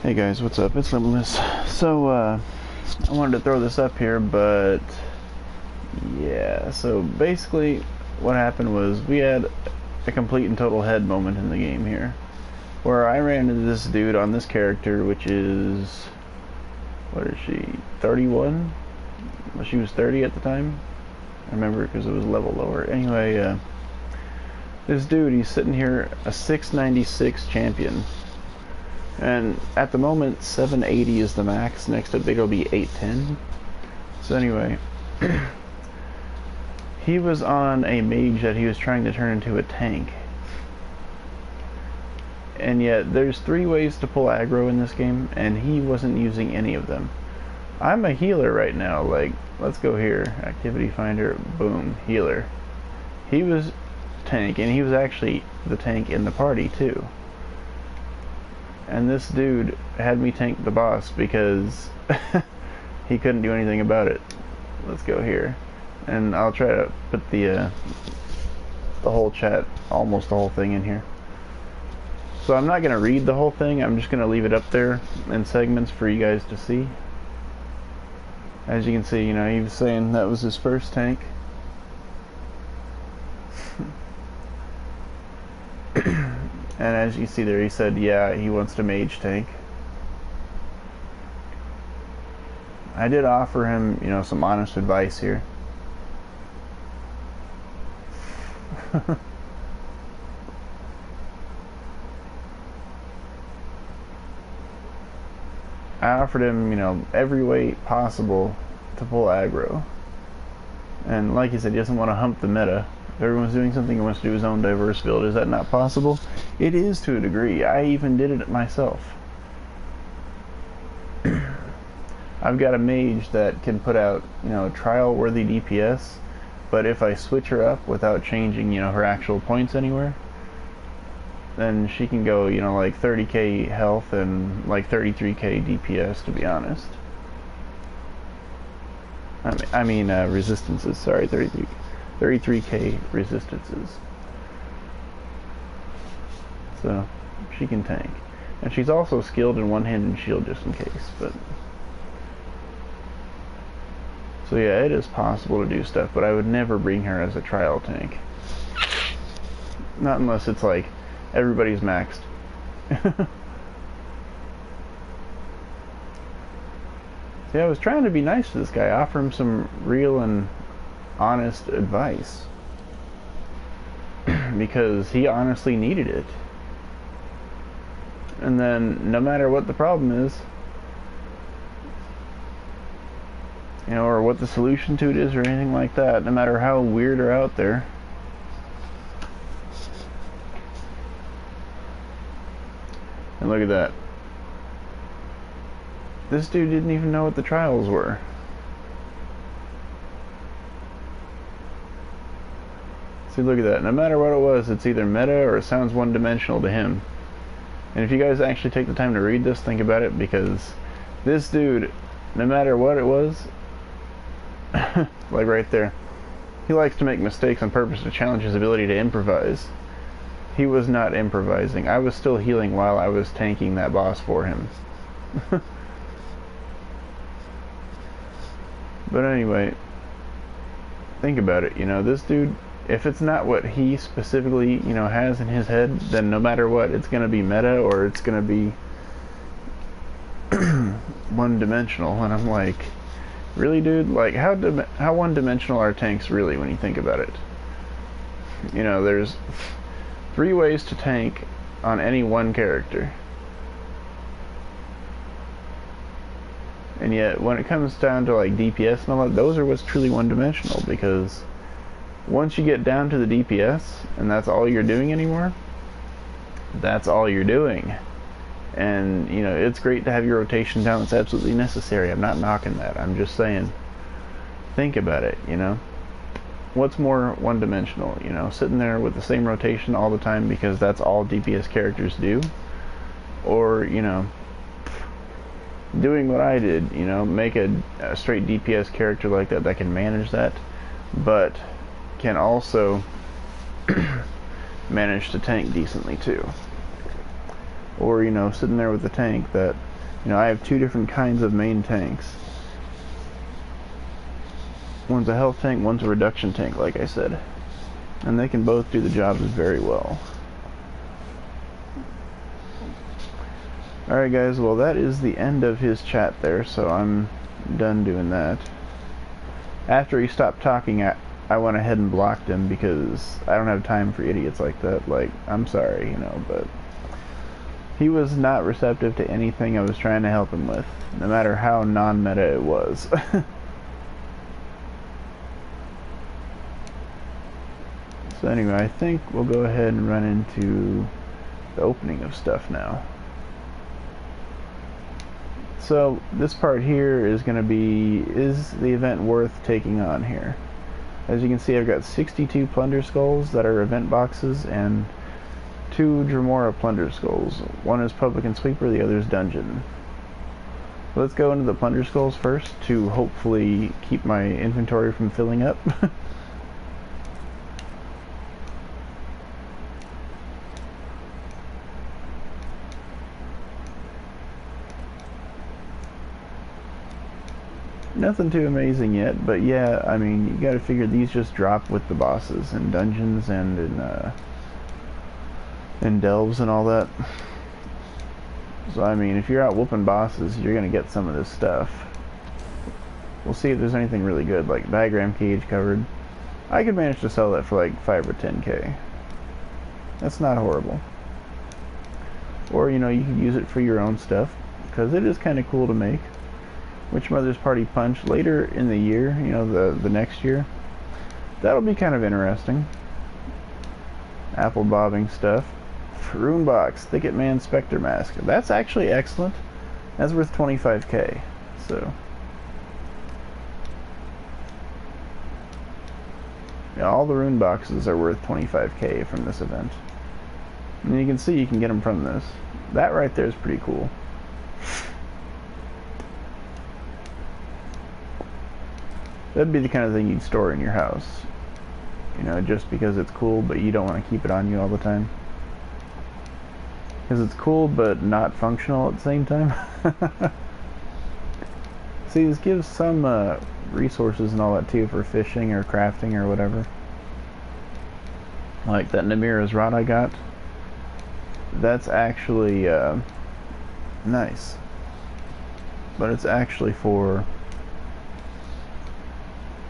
Hey guys, what's up? It's Limitless. So, I wanted to throw this up here, but yeah, so basically what happened was we had a complete and total head moment in the game here, where I ran into this dude on this character, which is, what is she, 31? Well, she was 30 at the time. I remember because it was a level lower. Anyway, this dude, he's sitting here, a 696 champion. And at the moment, 780 is the max. Next up, it'll be 810. So anyway, he was on a mage that he was trying to turn into a tank. And yet, there's 3 ways to pull aggro in this game, and he wasn't using any of them. I'm a healer right now. Like, let's go here. Activity finder, boom, healer. He was tank, and he was actually the tank in the party too. And this dude had me tank the boss because he couldn't do anything about it. Let's go here. And I'll try to put the whole chat, almost the whole thing in here. So I'm not going to read the whole thing, I'm just going to leave it up there in segments for you guys to see. As you can see, you know, he was saying that was his first tank. And as you see there, he said, yeah, he wants to mage tank. I did offer him, you know, some honest advice here. I offered him, you know, every way possible to pull aggro. And like he said, he doesn't want to hump the meta. If everyone's doing something, he wants to do his own diverse build. Is that not possible? It is to a degree. I even did it myself. I've got a mage that can put out, you know, trial-worthy DPS, but if I switch her up without changing, you know, her actual points anywhere, then she can go, you know, like 30k health and like 33k DPS, to be honest. I mean resistances, sorry, 33k resistances. So she can tank, and she's also skilled in one-handed shield just in case. But so yeah, it is possible to do stuff, but I would never bring her as a trial tank, not unless it's like everybody's maxed. See, I was trying to be nice to this guy, offer him some real and honest advice, because he honestly needed it. And then, no matter what the problem is, you know, or what the solution to it is, or anything like that, no matter how weird or out there, and look at that. This dude didn't even know what the trials were. See, look at that. No matter what it was, it's either meta or it sounds one-dimensional to him. And if you guys actually take the time to read this, think about it, because this dude, no matter what it was, like right there, he likes to make mistakes on purpose to challenge his ability to improvise. He was not improvising. I was still healing while I was tanking that boss for him. But anyway, think about it, you know, this dude, if it's not what he specifically, you know, has in his head, then no matter what, it's going to be meta, or it's going to be one-dimensional. And I'm like, really, dude? Like, how one-dimensional are tanks really when you think about it? You know, there's 3 ways to tank on any one character. And yet, when it comes down to like DPS and all that, those are what's truly one-dimensional, because once you get down to the DPS, and that's all you're doing anymore, that's all you're doing. And, you know, it's great to have your rotation down, it's absolutely necessary, I'm not knocking that, I'm just saying, think about it, you know? What's more one-dimensional, you know, sitting there with the same rotation all the time because that's all DPS characters do? Or, you know, doing what I did, you know, make a straight DPS character like that can manage that, but can also manage to tank decently too. Or, you know, sitting there with a tank that You know, I have two different kinds of main tanks. One's a health tank, one's a reduction tank, like I said. And they can both do the jobs very well. Alright guys, well that is the end of his chat there, so I'm done doing that. After he stopped talking, I went ahead and blocked him because I don't have time for idiots like that. Like, I'm sorry, you know, but he was not receptive to anything I was trying to help him with, no matter how non-meta it was. So anyway, I think we'll go ahead and run into the opening of stuff now. So this part here is going to be, is the event worth taking on here? As you can see, I've got 62 plunder skulls that are event boxes and 2 Dremora plunder skulls. One is public and sweeper, the other is dungeon. Let's go into the plunder skulls first to hopefully keep my inventory from filling up. Nothing too amazing yet, but yeah, I mean, you gotta figure these just drop with the bosses in dungeons and in delves and all that. So I mean, if you're out whooping bosses, you're gonna get some of this stuff. We'll see if there's anything really good, like diagram cage covered. I could manage to sell that for like 5 or 10k. That's not horrible. Or, you know, you could use it for your own stuff, because it is kind of cool to make. Witch Mother's Party Punch later in the year, you know, the next year. That'll be kind of interesting. Apple bobbing stuff. Rune Box, Thicket Man Spectre Mask. That's actually excellent. That's worth 25k. So, yeah, all the rune boxes are worth 25k from this event. And you can see you can get them from this. That right there is pretty cool. That'd be the kind of thing you'd store in your house. You know, just because it's cool, but you don't want to keep it on you all the time. Because it's cool, but not functional at the same time. See, this gives some resources and all that too for fishing or crafting or whatever. Like that Namira's rod I got. That's actually nice. But it's actually for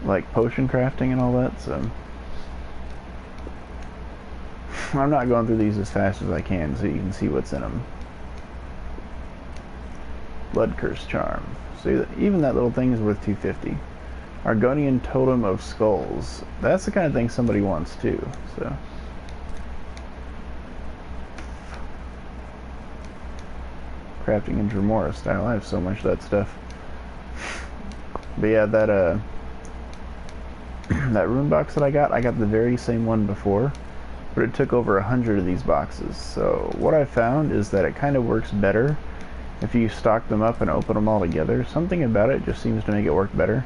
like potion crafting and all that, so I'm not going through these as fast as I can so you can see what's in them. Blood Curse Charm. See, even that little thing is worth 250. Argonian Totem of Skulls. That's the kind of thing somebody wants too, so. Crafting in Dremora style. I have so much of that stuff. But yeah, that that rune box that I got the very same one before, but it took over 100 of these boxes. So what I found is that it kind of works better if you stock them up and open them all together. Something about it just seems to make it work better.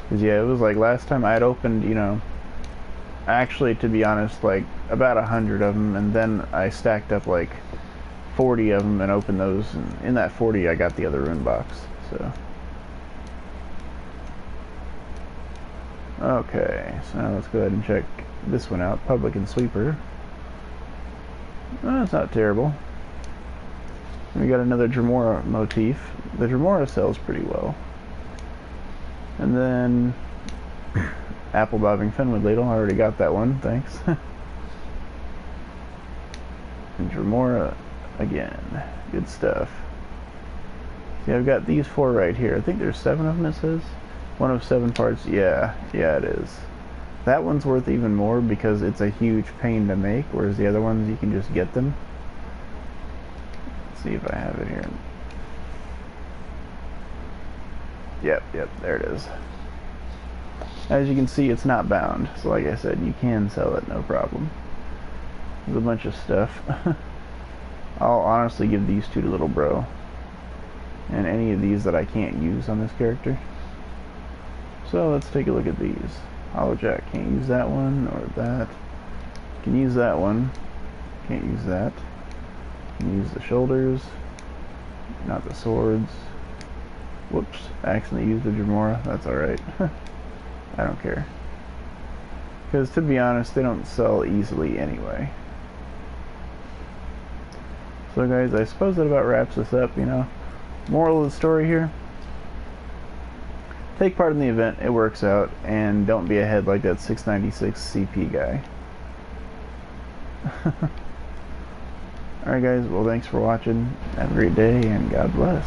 Because yeah, it was like last time I had opened, you know, actually to be honest, like about 100 of them, and then I stacked up like 40 of them and opened those, and in that 40 I got the other rune box. So okay, so now let's go ahead and check this one out. Public and Sweeper. Oh, it's not terrible. We got another Dremora motif. The Dremora sells pretty well. And then Apple Bobbing Fenwood Ladle. I already got that one, thanks. And Dremora again. Good stuff. See, I've got these 4 right here. I think there's 7 of them, it says. 1 of 7 parts. Yeah, it is. That one's worth even more because it's a huge pain to make, whereas the other ones, you can just get them. Let's see if I have it here. Yep, there it is. As you can see, it's not bound, so like I said, you can sell it, no problem. There's a bunch of stuff. I'll honestly give these 2 to Little Bro. And any of these that I can't use on this character. So let's take a look at these. Hollow Jack, can't use that one or that. Can use that one. Can't use that. Can use the shoulders, not the swords. Whoops, I accidentally used the Dremora. That's alright. I don't care. Because to be honest, they don't sell easily anyway. So guys, I suppose that about wraps this up, you know. Moral of the story here: take part in the event, it works out, and don't be ahead like that 696 CP guy. Alright guys, well thanks for watching, have a great day, and God bless.